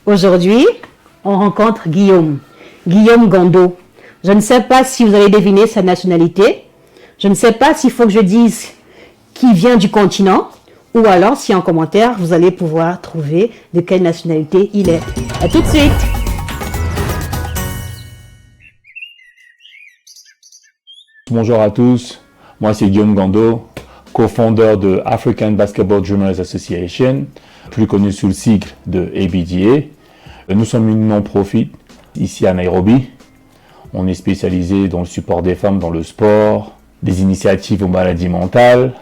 Aujourd'hui, on rencontre Guillaume Gando. Je ne sais pas si vous allez deviner sa nationalité. Je ne sais pas s'il faut que je dise qui vient du continent ou alors si en commentaire, vous allez pouvoir trouver de quelle nationalité il est. À tout de suite! Bonjour à tous, moi c'est Guillaume Gando, co-founder de African Basketball Journalists Association, plus connu sous le sigle de ABJA. Nous sommes une non-profit ici à Nairobi. On est spécialisé dans le support des femmes dans le sport, des initiatives aux maladies mentales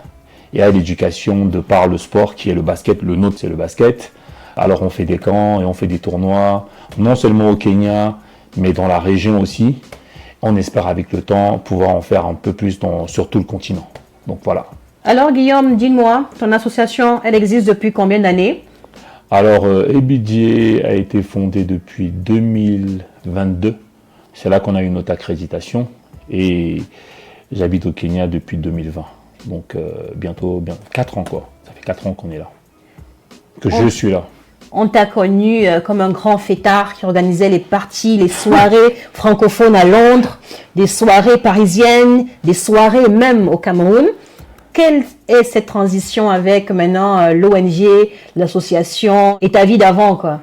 et à l'éducation de par le sport qui est le basket. Le nôtre c'est le basket. Alors on fait des camps et on fait des tournois, non seulement au Kenya, mais dans la région aussi. On espère avec le temps pouvoir en faire un peu plus sur tout le continent. Donc voilà. Alors Guillaume, dis-moi, ton association, elle existe depuis combien d'années? Alors ABJA a été fondée depuis 2022. C'est là qu'on a eu notre accréditation et j'habite au Kenya depuis 2020. Donc bientôt 4 ans quoi. Ça fait 4 ans qu'on est là. Je suis là. On t'a connu comme un grand fêtard qui organisait les parties, les soirées francophones à Londres, des soirées parisiennes, des soirées même au Cameroun. Quelle est cette transition avec maintenant l'ONG, l'association et ta vie d'avant quoi?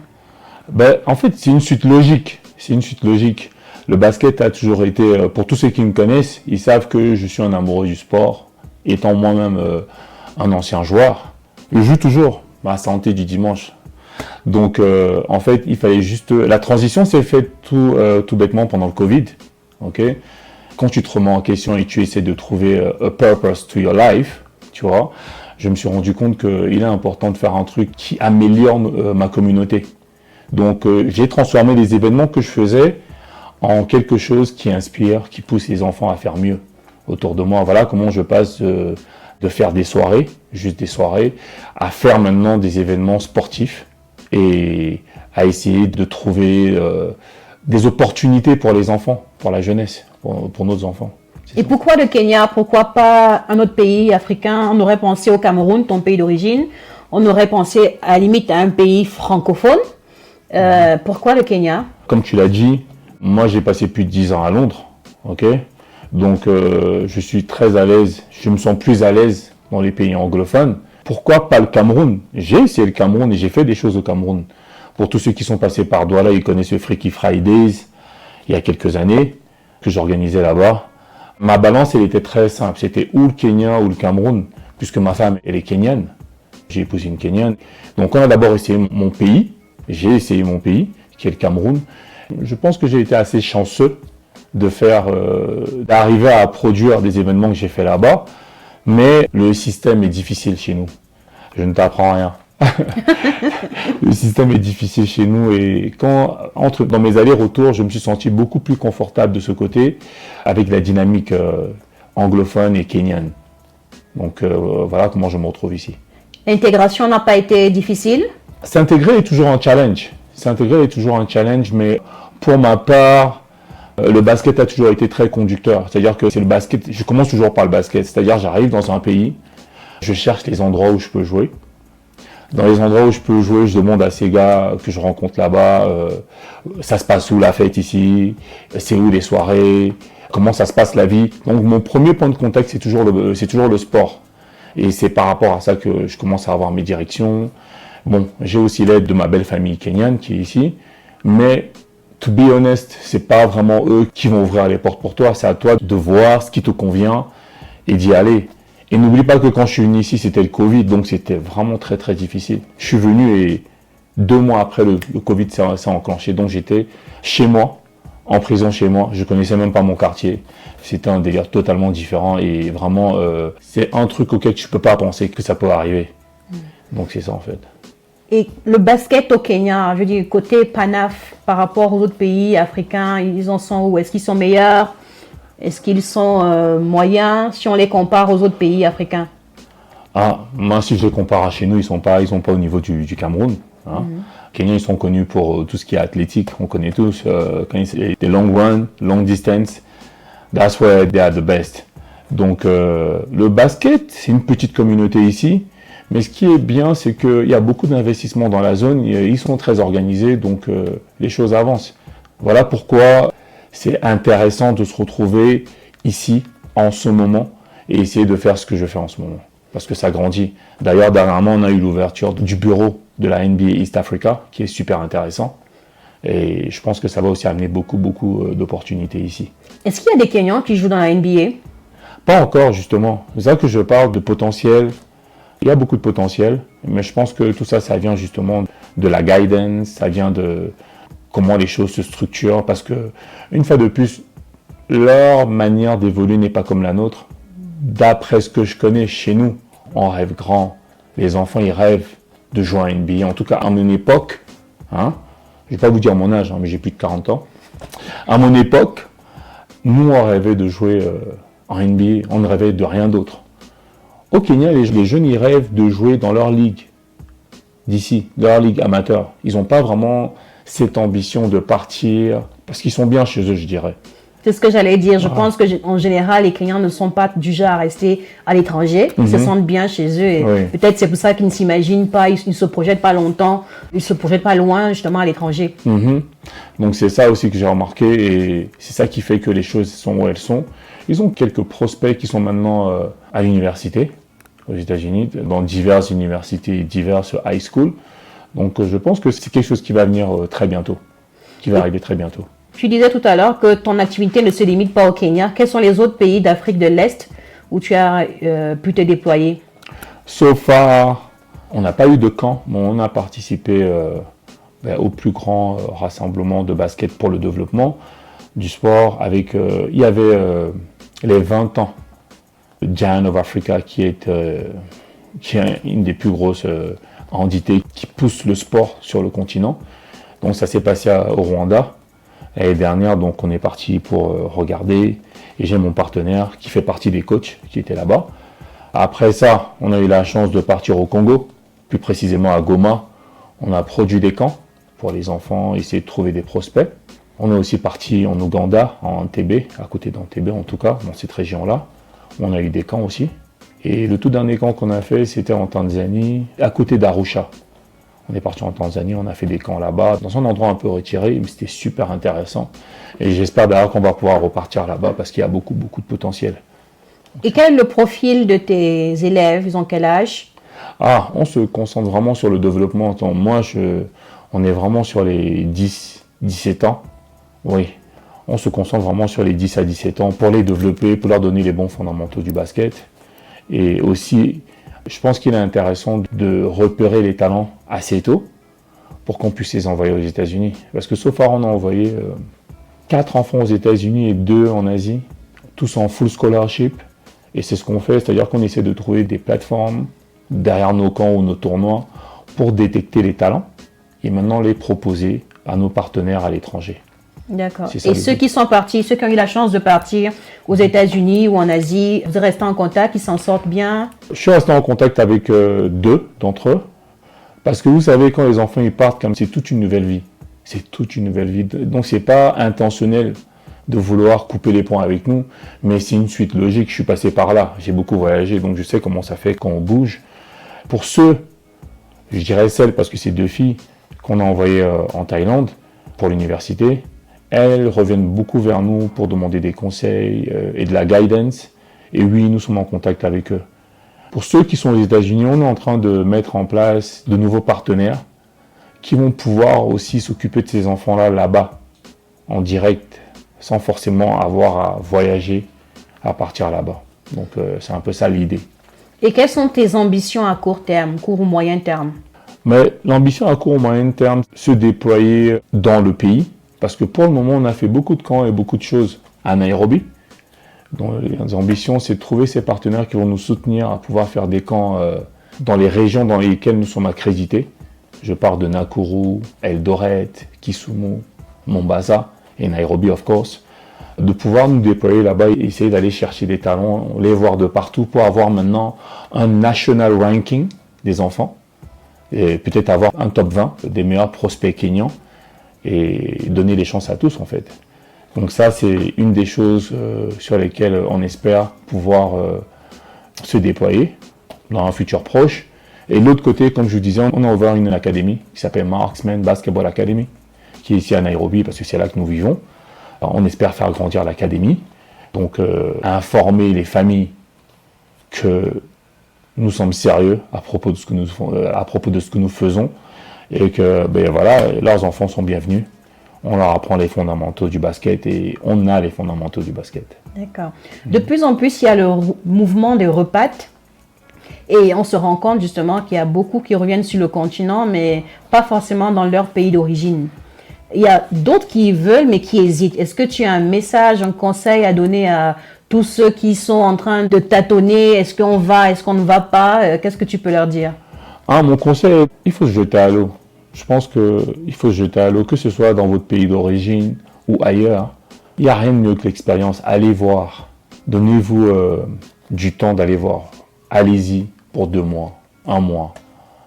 En fait, c'est une suite logique. Le basket a toujours été, pour tous ceux qui me connaissent, ils savent que je suis un amoureux du sport. Étant moi-même un ancien joueur, je joue toujours ma santé du dimanche. Donc, en fait, il fallait juste... La transition s'est faite tout bêtement pendant le Covid. Okay? Quand tu te remets en question et tu essaies de trouver a purpose to your life, tu vois, je me suis rendu compte qu'il est important de faire un truc qui améliore ma communauté. Donc, j'ai transformé les événements que je faisais en quelque chose qui inspire, qui pousse les enfants à faire mieux autour de moi. Voilà comment je passe de faire des soirées, juste des soirées, à faire maintenant des événements sportifs et à essayer de trouver des opportunités pour les enfants, pour la jeunesse, pour nos enfants. Et pourquoi le Kenya? Pourquoi pas un autre pays africain? On aurait pensé au Cameroun, ton pays d'origine. On aurait pensé à la limite à un pays francophone. Pourquoi le Kenya? Comme tu l'as dit, moi j'ai passé plus de 10 ans à Londres. Ok. Donc je suis très à l'aise, je me sens plus à l'aise dans les pays anglophones. Pourquoi pas le Cameroun? J'ai essayé le Cameroun et j'ai fait des choses au Cameroun. Pour tous ceux qui sont passés par Douala, ils connaissent le Freaky Fridays il y a quelques années que j'organisais là-bas. Ma balance, elle était très simple. C'était ou le Kenya ou le Cameroun, puisque ma femme, elle est kenyane. J'ai épousé une kenyane. Donc on a d'abord essayé mon pays. J'ai essayé mon pays, qui est le Cameroun. Je pense que j'ai été assez chanceux d'arriver à produire des événements que j'ai fait là-bas. Mais le système est difficile chez nous. Je ne t'apprends rien. Le système est difficile chez nous et dans mes allers-retours, je me suis senti beaucoup plus confortable de ce côté avec la dynamique anglophone et kenyane. Donc voilà comment je me retrouve ici. L'intégration n'a pas été difficile? S'intégrer est toujours un challenge. Mais pour ma part, le basket a toujours été très conducteur. C'est-à-dire que c'est le basket, je commence toujours par le basket. C'est-à-dire j'arrive dans un pays, je cherche les endroits où je peux jouer. Dans les endroits où je peux jouer, je demande à ces gars que je rencontre là-bas, ça se passe où la fête ici, c'est où les soirées, comment ça se passe la vie. Donc mon premier point de contact, c'est toujours le sport. Et c'est par rapport à ça que je commence à avoir mes directions. Bon, j'ai aussi l'aide de ma belle famille kenyane qui est ici, mais to be honest, c'est pas vraiment eux qui vont ouvrir les portes pour toi, c'est à toi de voir ce qui te convient et d'y aller. Et n'oublie pas que quand je suis venu ici, c'était le Covid, donc c'était vraiment très très difficile. Je suis venu et 2 mois après le Covid s'est enclenché, donc j'étais chez moi, en prison chez moi, je connaissais même pas mon quartier. C'était un délire totalement différent et vraiment, c'est un truc auquel tu peux pas penser que ça peut arriver. Donc c'est ça en fait. Et le basket au Kenya, je veux dire, côté PANAF, par rapport aux autres pays africains, ils en sont où? Est-ce qu'ils sont meilleurs? Est-ce qu'ils sont moyens si on les compare aux autres pays africains? Moi, si je les compare à chez nous, ils sont pas au niveau du Cameroun. Hein. Kenya, ils sont connus pour tout ce qui est athlétique. On connaît tous. Quand c'est des long run, long distance, that's where they are the best. Donc, le basket, c'est une petite communauté ici. Mais ce qui est bien, c'est qu'il y a beaucoup d'investissements dans la zone, ils sont très organisés, donc les choses avancent. Voilà pourquoi c'est intéressant de se retrouver ici, en ce moment, et essayer de faire ce que je fais en ce moment, parce que ça grandit. D'ailleurs, dernièrement, on a eu l'ouverture du bureau de la NBA East Africa, qui est super intéressant, et je pense que ça va aussi amener beaucoup d'opportunités ici. Est-ce qu'il y a des Kenyans qui jouent dans la NBA? Pas encore, justement. C'est ça que je parle de potentiel. Il y a beaucoup de potentiel, mais je pense que tout ça, ça vient justement de la guidance, ça vient de comment les choses se structurent, parce que, une fois de plus, leur manière d'évoluer n'est pas comme la nôtre. D'après ce que je connais chez nous, on rêve grand. Les enfants, ils rêvent de jouer à NBA. En tout cas, à mon époque, hein, je ne vais pas vous dire mon âge, hein, mais j'ai plus de 40 ans. À mon époque, nous, on rêvait de jouer en NBA. On ne rêvait de rien d'autre. Au Kenya, les jeunes, ils rêvent de jouer dans leur ligue d'ici, leur ligue amateur. Ils n'ont pas vraiment cette ambition de partir, parce qu'ils sont bien chez eux, je dirais. C'est ce que j'allais dire. Je pense qu'en général, les Kenyans ne sont pas du genre à rester à l'étranger. Ils se sentent bien chez eux. Et peut-être c'est pour ça qu'ils ne s'imaginent pas, ils ne se projettent pas longtemps, ils ne se projettent pas loin, justement, à l'étranger. Donc c'est ça aussi que j'ai remarqué, et c'est ça qui fait que les choses sont où elles sont. Ils ont quelques prospects qui sont maintenant à l'université, aux États-Unis, dans diverses universités, diverses high schools. Donc je pense que c'est quelque chose qui va venir très bientôt, qui va arriver très bientôt. Tu disais tout à l'heure que ton activité ne se limite pas au Kenya. Quels sont les autres pays d'Afrique de l'Est où tu as pu te déployer? So far, on n'a pas eu de camp, mais on a participé au plus grand rassemblement de basket pour le développement du sport. Il y avait les 20 ans de Giant of Africa, qui est une des plus grosses entités qui pousse le sport sur le continent. Donc ça s'est passé au Rwanda. L'année dernière, donc on est parti pour regarder, et j'ai mon partenaire qui fait partie des coachs qui étaient là-bas. Après ça, on a eu la chance de partir au Congo, plus précisément à Goma. On a produit des camps pour les enfants, essayer de trouver des prospects. On est aussi parti en Ouganda, en Entebbe, à côté d'Entebbe en tout cas, dans cette région-là. On a eu des camps aussi. Et le tout dernier camp qu'on a fait, c'était en Tanzanie, à côté d'Arusha. On est parti en Tanzanie, on a fait des camps là-bas, dans un endroit un peu retiré, mais c'était super intéressant. Et j'espère d'ailleurs qu'on va pouvoir repartir là-bas, parce qu'il y a beaucoup de potentiel. Et quel est le profil de tes élèves? Ils ont quel âge? On se concentre vraiment sur le développement. On est vraiment sur les 17 ans. Oui, on se concentre vraiment sur les 10 à 17 ans pour les développer, pour leur donner les bons fondamentaux du basket. Et aussi, je pense qu'il est intéressant de repérer les talents assez tôt pour qu'on puisse les envoyer aux États-Unis. Parce que so far, on a envoyé 4 enfants aux États-Unis et 2 en Asie, tous en full scholarship. Et c'est ce qu'on fait, c'est-à-dire qu'on essaie de trouver des plateformes derrière nos camps ou nos tournois pour détecter les talents et maintenant les proposer à nos partenaires à l'étranger. D'accord. Et ceux qui sont partis, ceux qui ont eu la chance de partir aux États-Unis ou en Asie, vous restez en contact, ils s'en sortent bien? Je suis resté en contact avec 2 d'entre eux, parce que vous savez, quand les enfants ils partent, comme c'est toute une nouvelle vie. C'est toute une nouvelle vie. Donc c'est pas intentionnel de vouloir couper les ponts avec nous, mais c'est une suite logique. Je suis passé par là, j'ai beaucoup voyagé, donc je sais comment ça fait quand on bouge. Pour ceux, je dirais celles, parce que c'est 2 filles qu'on a envoyées en Thaïlande pour l'université, elles reviennent beaucoup vers nous pour demander des conseils et de la guidance. Et oui, nous sommes en contact avec eux. Pour ceux qui sont aux États-Unis, on est en train de mettre en place de nouveaux partenaires qui vont pouvoir aussi s'occuper de ces enfants-là là-bas, en direct, sans forcément avoir à voyager, à partir là-bas. Donc c'est un peu ça l'idée. Et quelles sont tes ambitions à court terme, court ou moyen terme? Mais l'ambition à court ou moyen terme, se déployer dans le pays. Parce que pour le moment, on a fait beaucoup de camps et beaucoup de choses à Nairobi. Donc, les ambitions, c'est de trouver ces partenaires qui vont nous soutenir à pouvoir faire des camps dans les régions dans lesquelles nous sommes accrédités. Je parle de Nakuru, Eldoret, Kisumu, Mombasa et Nairobi, of course. De pouvoir nous déployer là-bas et essayer d'aller chercher des talents, les voir de partout pour avoir maintenant un national ranking des enfants. Et peut-être avoir un top 20 des meilleurs prospects kenyans. Et donner les chances à tous en fait. Donc ça c'est une des choses sur lesquelles on espère pouvoir se déployer dans un futur proche. Et de l'autre côté, comme je vous disais, on a ouvert une académie qui s'appelle Marksman Basketball Academy, qui est ici à Nairobi, parce que c'est là que nous vivons. Alors, on espère faire grandir l'académie, donc informer les familles que nous sommes sérieux à propos de ce que nous faisons, et que voilà, leurs enfants sont bienvenus. On leur apprend les fondamentaux du basket et on a les fondamentaux du basket. D'accord. De plus en plus, il y a le mouvement des repat. Et on se rend compte justement qu'il y a beaucoup qui reviennent sur le continent, mais pas forcément dans leur pays d'origine. Il y a d'autres qui veulent, mais qui hésitent. Est-ce que tu as un message, un conseil à donner à tous ceux qui sont en train de tâtonner? Est-ce qu'on va, est-ce qu'on ne va pas? Qu'est-ce que tu peux leur dire? Mon conseil, il faut se jeter à l'eau. Je pense qu'il faut se jeter à l'eau, que ce soit dans votre pays d'origine ou ailleurs. Il n'y a rien de mieux que l'expérience. Allez voir. Donnez-vous du temps d'aller voir. Allez-y pour 2 mois, 1 mois.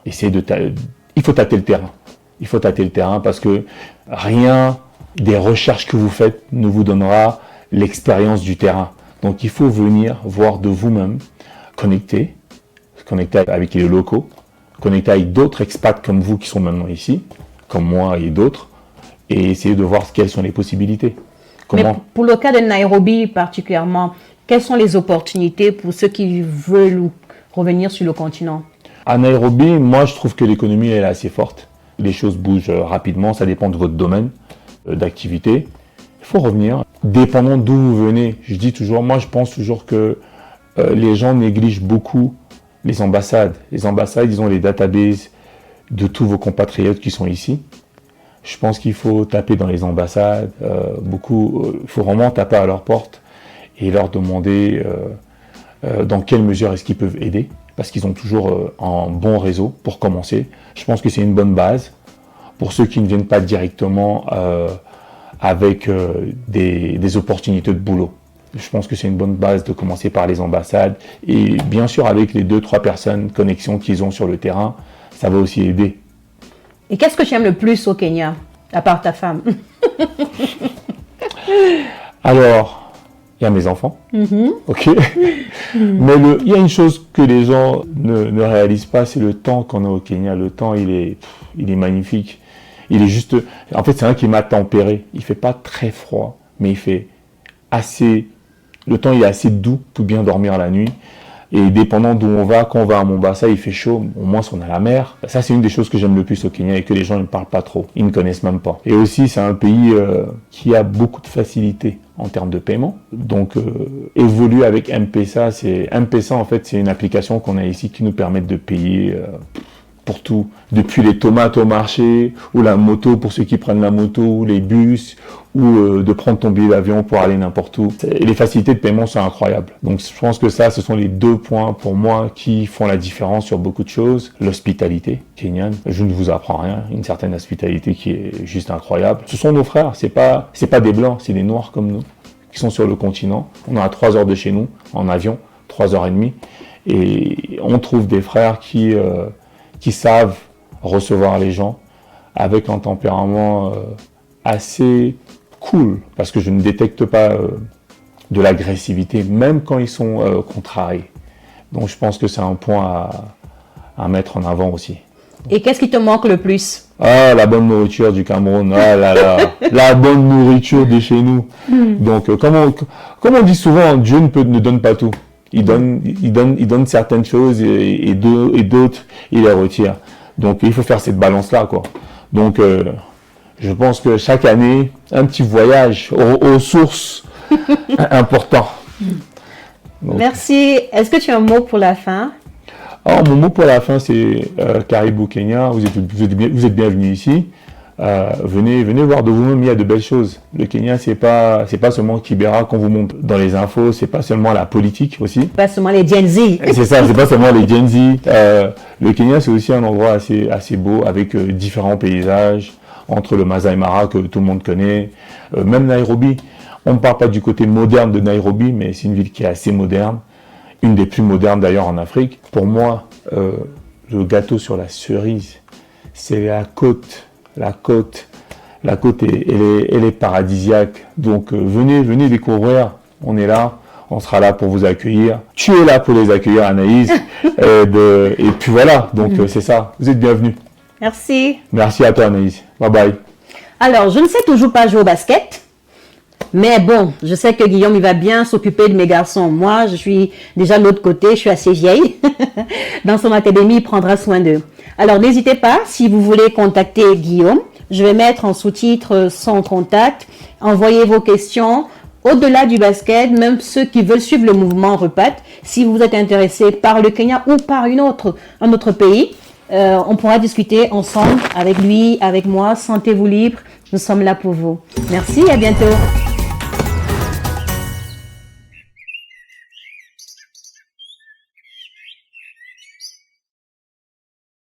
Il faut tâter le terrain. Il faut tâter le terrain parce que rien des recherches que vous faites ne vous donnera l'expérience du terrain. Donc il faut venir voir de vous-même, connecter avec les locaux, connecter avec d'autres expats comme vous qui sont maintenant ici, comme moi et d'autres, et essayer de voir quelles sont les possibilités. Mais pour le cas de Nairobi particulièrement, quelles sont les opportunités pour ceux qui veulent revenir sur le continent? À Nairobi, moi je trouve que l'économie elle est assez forte. Les choses bougent rapidement, ça dépend de votre domaine d'activité. Il faut revenir, dépendant d'où vous venez. Je pense toujours que les gens négligent beaucoup les ambassades. Les ambassades, ils ont les databases de tous vos compatriotes qui sont ici. Je pense qu'il faut taper dans les ambassades, il faut vraiment taper à leur porte et leur demander dans quelle mesure est-ce qu'ils peuvent aider, parce qu'ils ont toujours un bon réseau pour commencer. Je pense que c'est une bonne base pour ceux qui ne viennent pas directement avec des opportunités de boulot. Je pense que c'est une bonne base de commencer par les ambassades et bien sûr avec les 2-3 personnes, connexions qu'ils ont sur le terrain, ça va aussi aider. Et qu'est-ce que tu aimes le plus au Kenya, à part ta femme? Alors, il y a mes enfants, ok. Mais il y a une chose que les gens ne réalisent pas, c'est le temps qu'on a au Kenya. Le temps, il est magnifique. Il est juste, en fait, c'est un climat tempéré. Il fait pas très froid, mais il fait le temps il est assez doux pour bien dormir la nuit. Et dépendant d'où on va, quand on va à Mombasa, il fait chaud, au moins on a la mer. Ça, c'est une des choses que j'aime le plus au Kenya et que les gens ne parlent pas trop. Ils ne connaissent même pas. Et aussi, c'est un pays qui a beaucoup de facilité en termes de paiement. Donc, évoluer avec M-Pesa, M-Pesa, en fait, c'est une application qu'on a ici qui nous permet de payer pour tout. Depuis les tomates au marché, ou la moto pour ceux qui prennent la moto, ou les bus, ou de prendre ton billet d'avion pour aller n'importe où. Et les facilités de paiement sont incroyables. Donc je pense que ce sont les 2 points pour moi qui font la différence sur beaucoup de choses. L'hospitalité kenyane, je ne vous apprends rien, une certaine hospitalité qui est juste incroyable. Ce sont nos frères, c'est pas des blancs, c'est des noirs comme nous, qui sont sur le continent. On est à 3 heures de chez nous, en avion, 3h30, et on trouve des frères qui savent recevoir les gens avec un tempérament assez cool, parce que je ne détecte pas de l'agressivité, même quand ils sont contrariés. Donc je pense que c'est un point à mettre en avant aussi. Et qu'est-ce qui te manque le plus? Ah, la bonne nourriture du Cameroun, ah là là, la bonne nourriture de chez nous. Donc comme on dit souvent, Dieu ne donne pas tout. Il donne certaines choses et d'autres, il les retire. Donc il faut faire cette balance-là, quoi. Donc je pense que chaque année, un petit voyage aux sources important. Donc, merci. Est-ce que tu as un mot pour la fin? Alors, mon mot pour la fin, c'est Karibu Kenya. Vous êtes bienvenus ici. Venez voir de vous-même, il y a de belles choses. Le Kenya, c'est pas seulement Kibera qu'on vous montre dans les infos, c'est pas seulement la politique aussi. Pas seulement les Gen Z. C'est ça, c'est pas seulement les Gen Z. Le Kenya, c'est aussi un endroit assez beau avec différents paysages, entre le Masai Mara que tout le monde connaît, même Nairobi. On ne parle pas du côté moderne de Nairobi, mais c'est une ville qui est assez moderne, une des plus modernes d'ailleurs en Afrique. Pour moi, le gâteau sur la cerise, c'est la côte. La côte, elle est paradisiaque. Donc venez découvrir. On est là. on sera là pour vous accueillir. Tu es là pour les accueillir, Anaïs. Et puis voilà, donc c'est ça. Vous êtes bienvenus. Merci. Merci à toi, Anaïs. Bye bye. Alors, je ne sais toujours pas jouer au basket. Mais bon, je sais que Guillaume, il va bien s'occuper de mes garçons. Moi, je suis déjà de l'autre côté, je suis assez vieille. Dans son académie, il prendra soin d'eux. Alors, n'hésitez pas, si vous voulez contacter Guillaume, je vais mettre en sous-titre son contact. Envoyez vos questions. Au-delà du basket, même ceux qui veulent suivre le mouvement Repat, si vous êtes intéressé par le Kenya ou par un autre pays, on pourra discuter ensemble avec lui, avec moi. Sentez-vous libre. Nous sommes là pour vous. Merci, à bientôt.